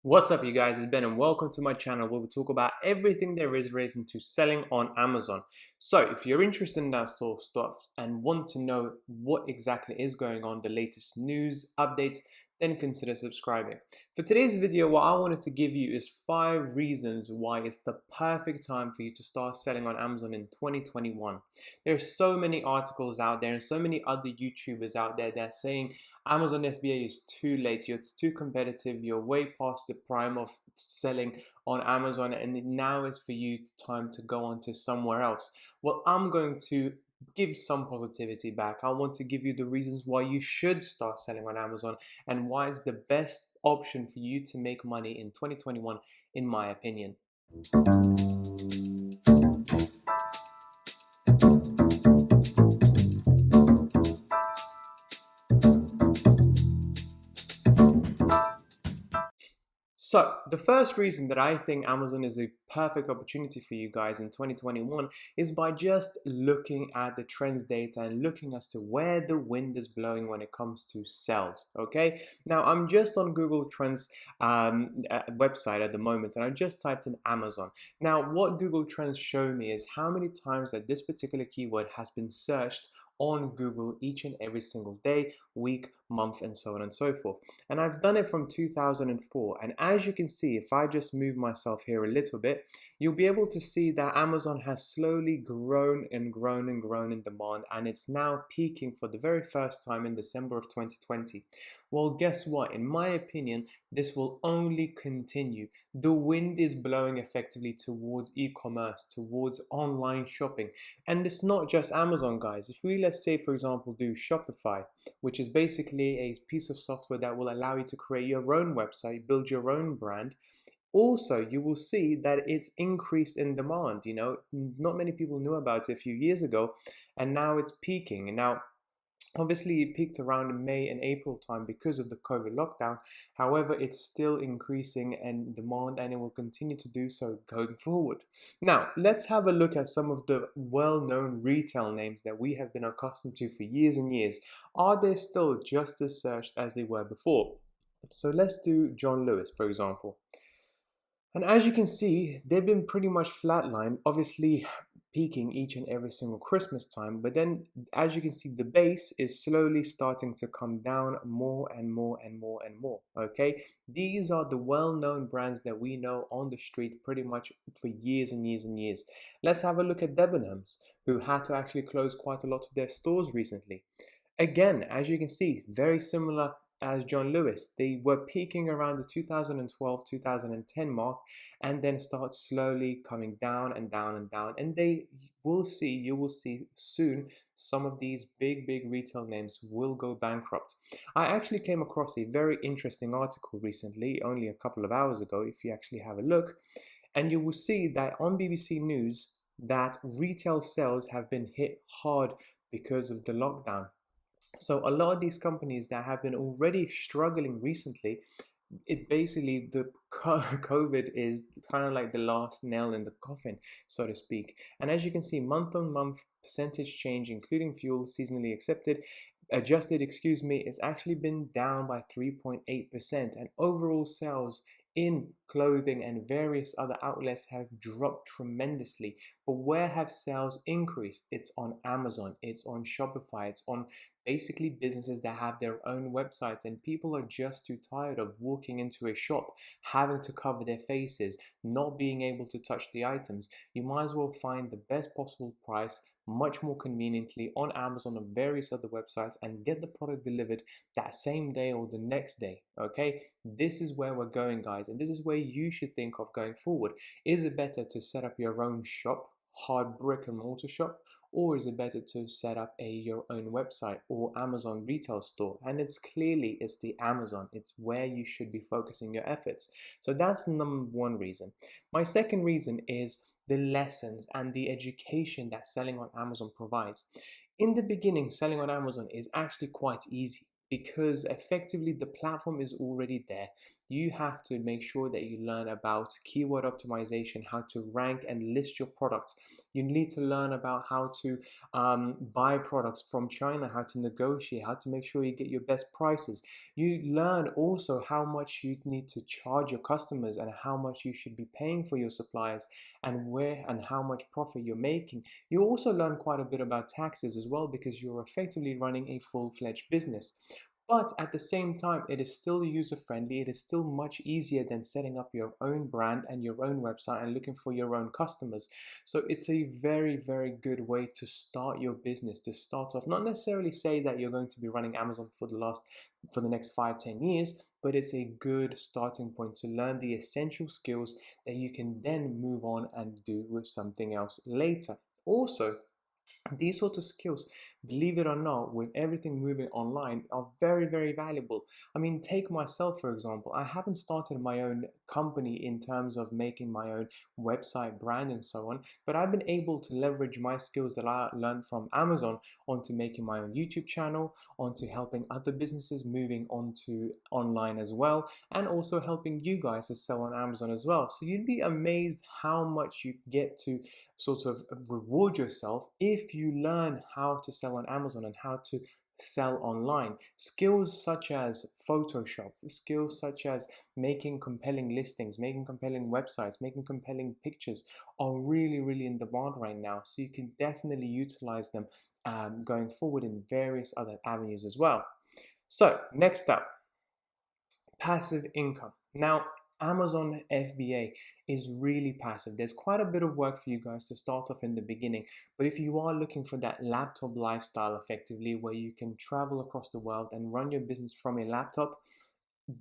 What's up, you guys? It's Ben and welcome to my channel where we talk about everything there is relating to selling on Amazon. So if you're interested in that sort of stuff and want to know what exactly is going on, the latest news, updates, then consider subscribing. For today's video, what I wanted to give you is 5 reasons why it's the perfect time for you to start selling on Amazon in 2021. There's so many articles out there and so many other YouTubers out there that are saying Amazon FBA is too late, it's too competitive, you're way past the prime of selling on Amazon, and now is for you time to go on to somewhere else. Well, I'm going to give some positivity back. I want to give you the reasons why you should start selling on Amazon and why it's the best option for you to make money in 2021, in my opinion. So the first reason that I think Amazon is a perfect opportunity for you guys in 2021 is by just looking at the trends data and looking as to where the wind is blowing when it comes to sales. Okay, now I'm just on Google Trends website at the moment, and I just typed in Amazon. Now what Google Trends show me is how many times that this particular keyword has been searched on Google each and every single day, week, month, and so on and so forth. And I've done it from 2004. And as you can see, if I just move myself here a little bit, you'll be able to see that Amazon has slowly grown and grown and grown in demand, and it's now peaking for the very first time in December of 2020. Well, guess what? In my opinion, this will only continue. The wind is blowing effectively towards e-commerce, towards online shopping. And it's not just Amazon, guys. If we, let's say, for example, do Shopify, which is basically a piece of software that will allow you to create your own website, build your own brand. Also, you will see that it's increased in demand. Not many people knew about it a few years ago, and now it's peaking. And now, obviously, it peaked around May and April time because of the COVID lockdown. However, it's still increasing in demand, and it will continue to do so going forward. Now, let's have a look at some of the well-known retail names that we have been accustomed to for years and years. Are they still just as searched as they were before? So let's do John Lewis, for example. And as you can see, they've been pretty much flatlined, obviously peaking each and every single Christmas time. But then, as you can see, the base is slowly starting to come down more and more and more and more. Okay, these are the well-known brands that we know on the street pretty much for years and years and years. Let's have a look at Debenhams, who had to actually close quite a lot of their stores recently. Again, as you can see, very similar as John Lewis. They were peaking around the 2012-2010 mark, and then start slowly coming down and down and down. And you will see soon some of these big retail names will go bankrupt. I actually came across a very interesting article recently, only a couple of hours ago, if you actually have a look, and you will see that on BBC News that retail sales have been hit hard because of the lockdown. So a lot of these companies that have been already struggling recently, it basically, the COVID is kind of like the last nail in the coffin, so to speak. And as you can see, month on month percentage change, including fuel, seasonally adjusted, excuse me, it's actually been down by 3.8%, and overall sales in clothing and various other outlets have dropped tremendously. But where have sales increased? It's on Amazon, it's on Shopify, it's on basically businesses that have their own websites, and people are just too tired of walking into a shop, having to cover their faces, not being able to touch the items. You might as well find the best possible price much more conveniently on Amazon or various other websites and get the product delivered that same day or the next day. Okay, this is where we're going, guys, and this is where you should think of going forward. Is it better to set up your own shop, hard brick and mortar shop, or is it better to set up your own website or Amazon retail store? And it's the Amazon. It's where you should be focusing your efforts. So that's number one reason. My second reason is the lessons and the education that selling on Amazon provides. In the beginning, selling on Amazon is actually quite easy. because effectively the platform is already there. You have to make sure that you learn about keyword optimization, how to rank and list your products. You need to learn about how to buy products from China, how to negotiate, how to make sure you get your best prices. You learn also how much you need to charge your customers and how much you should be paying for your suppliers and where and how much profit you're making. You also learn quite a bit about taxes as well, because you're effectively running a full-fledged business. But at the same time, it is still user friendly. It is still much easier than setting up your own brand and your own website and looking for your own customers. So it's a very, very good way to start your business, to start off. Not necessarily say that you're going to be running Amazon for the next 5-10 years, but it's a good starting point to learn the essential skills that you can then move on and do with something else later. Also, these sort of skills, believe it or not, with everything moving online, are very, very valuable. I mean, take myself, for example. I haven't started my own company in terms of making my own website brand and so on, but I've been able to leverage my skills that I learned from Amazon onto making my own YouTube channel, onto helping other businesses moving onto online as well, and also helping you guys to sell on Amazon as well. So you'd be amazed how much you get to sort of reward yourself if you learn how to sell on Amazon and how to sell online. Skills such as Photoshop, skills such as making compelling listings, making compelling websites, making compelling pictures are really, really in demand right now. So you can definitely utilize them going forward in various other avenues as well. So next up, passive income. Now, Amazon FBA is really passive. There's quite a bit of work for you guys to start off in the beginning, but if you are looking for that laptop lifestyle effectively, where you can travel across the world and run your business from a laptop,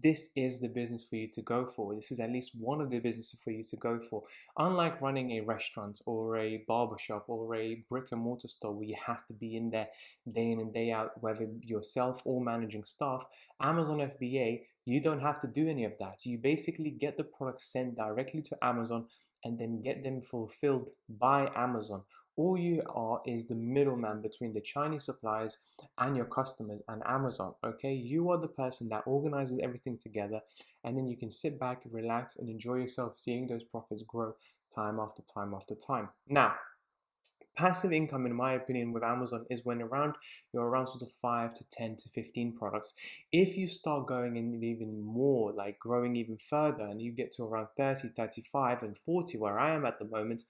this is the business for you to go for. This is at least one of the businesses for you to go for. Unlike running a restaurant or a barbershop or a brick and mortar store where you have to be in there day in and day out, whether yourself or managing staff, Amazon FBA, you don't have to do any of that. You basically get the products sent directly to Amazon and then get them fulfilled by Amazon. All you are is the middleman between the Chinese suppliers and your customers and Amazon. Okay, you are the person that organizes everything together, and then you can sit back, relax, and enjoy yourself seeing those profits grow time after time after time. Now, passive income, in my opinion, with Amazon is when you're around sort of 5 to 10 to 15 products. If you start going in even more, like growing even further, and you get to around 30, 35, and 40, where I am at the moment,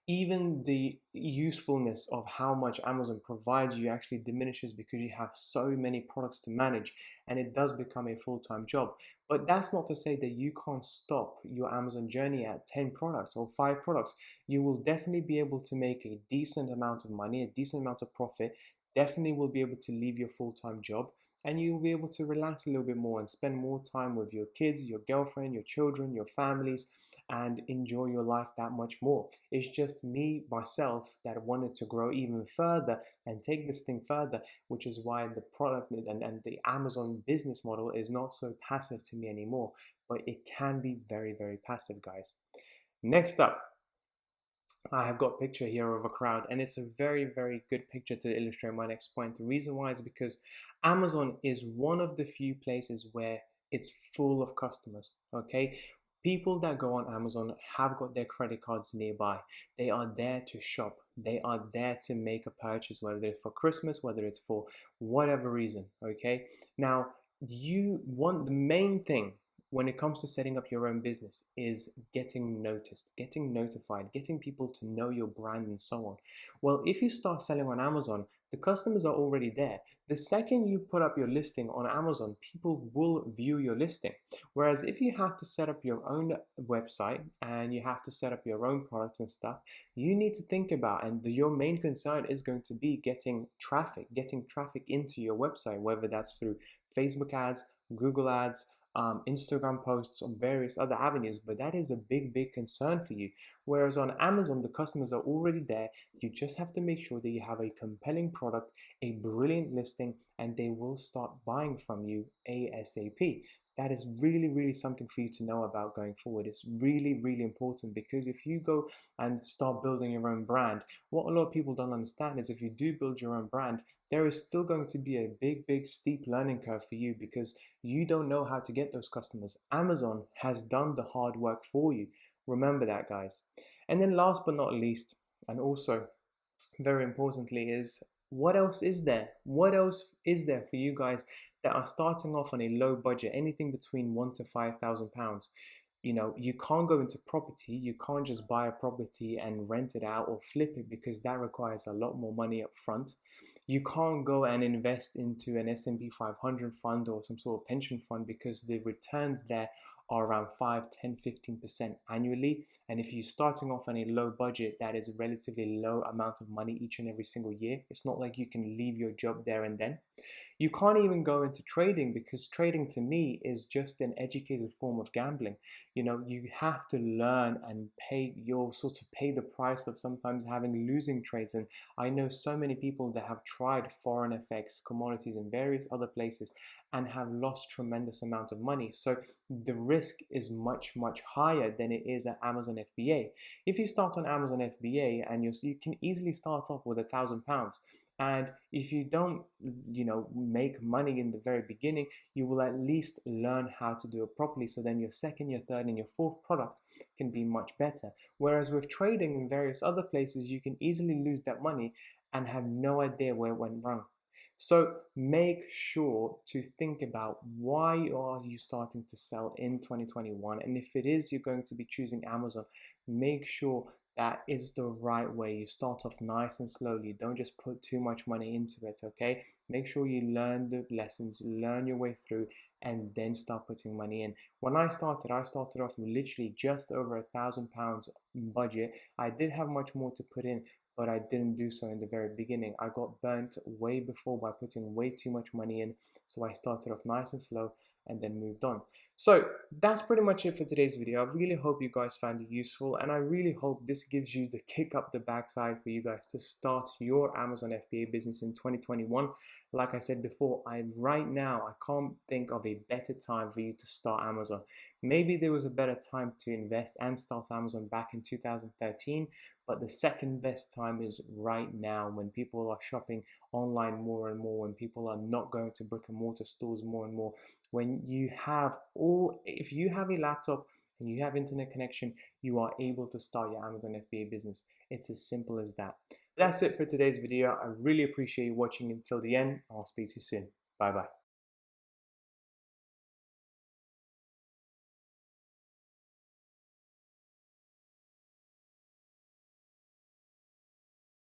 even the usefulness of how much Amazon provides you actually diminishes, because you have so many products to manage, and it does become a full-time job. But that's not to say that you can't stop your Amazon journey at 10 products or 5 products. You will definitely be able to make a decent amount of money, a decent amount of profit. Definitely will be able to leave your full-time job, and you'll be able to relax a little bit more and spend more time with your kids, your girlfriend, your children, your families, and enjoy your life that much more. It's just me, myself, that wanted to grow even further and take this thing further, which is why the product and the Amazon business model is not so passive to me anymore, but it can be very, very passive, guys. Next up, I have got a picture here of a crowd, and it's a very, very good picture to illustrate my next point. The reason why is because Amazon is one of the few places where it's full of customers, okay? People that go on Amazon have got their credit cards nearby. They are there to shop. They are there to make a purchase, whether it's for Christmas, whether it's for whatever reason, okay? Now, you want the main thing when it comes to setting up your own business is getting noticed, getting notified, getting people to know your brand and so on. Well, if you start selling on Amazon, the customers are already there. The second you put up your listing on Amazon, people will view your listing. Whereas if you have to set up your own website and you have to set up your own products and stuff, you need to think about, and your main concern is going to be getting traffic into your website, whether that's through Facebook ads, Google ads, Instagram posts, on various other avenues, but that is a big, big concern for you. Whereas on Amazon, the customers are already there. You just have to make sure that you have a compelling product, a brilliant listing, and they will start buying from you ASAP. That is really, really something for you to know about going forward. It's really, really important, because if you go and start building your own brand, what a lot of people don't understand is if you do build your own brand, there is still going to be a big steep learning curve for you because you don't know how to get those customers. Amazon has done the hard work for you. Remember that, guys. And then last but not least, and also very importantly, is what else is there? What else is there for you guys that are starting off on a low budget, anything between £1,000 to £5,000? You know, you can't go into property. You can't just buy a property and rent it out or flip it because that requires a lot more money up front. You can't go and invest into an S&P 500 fund or some sort of pension fund because the returns there are around 5, 10, 15% annually. And if you're starting off on a low budget, that is a relatively low amount of money each and every single year. It's not like you can leave your job there and then. You can't even go into trading because trading to me is just an educated form of gambling. You know, you have to learn and pay the price of sometimes having losing trades. And I know so many people that have tried foreign FX, commodities, and various other places and have lost tremendous amounts of money. So the risk is much higher than it is at Amazon FBA. If you start on Amazon FBA and you can easily start off with £1,000. And if you don't, make money in the very beginning, you will at least learn how to do it properly. So then your second, your third, and your fourth product can be much better. Whereas with trading in various other places, you can easily lose that money and have no idea where it went wrong. So make sure to think about why are you starting to sell in 2021, and if it is you're going to be choosing Amazon, make sure that is the right way. You start off nice and slowly. Don't just put too much money into it, okay? Make sure you learn the lessons, learn your way through, and then start putting money in. When I started off with literally just over £1,000 budget. I did have much more to put in, but I didn't do so in the very beginning. I got burnt way before by putting way too much money in. So I started off nice and slow and then moved on. So that's pretty much it for today's video. I really hope you guys found it useful, and I really hope this gives you the kick up the backside for you guys to start your Amazon FBA business in 2021. Like I said before, right now I can't think of a better time for you to start Amazon. Maybe there was a better time to invest and start Amazon back in 2013, but the second best time is right now, when people are shopping online more and more, when people are not going to brick and mortar stores more and more, when you have if you have a laptop and you have internet connection, you are able to start your Amazon FBA business. It's as simple as that. That's it for today's video. I really appreciate you watching until the end. I'll speak to you soon. Bye bye.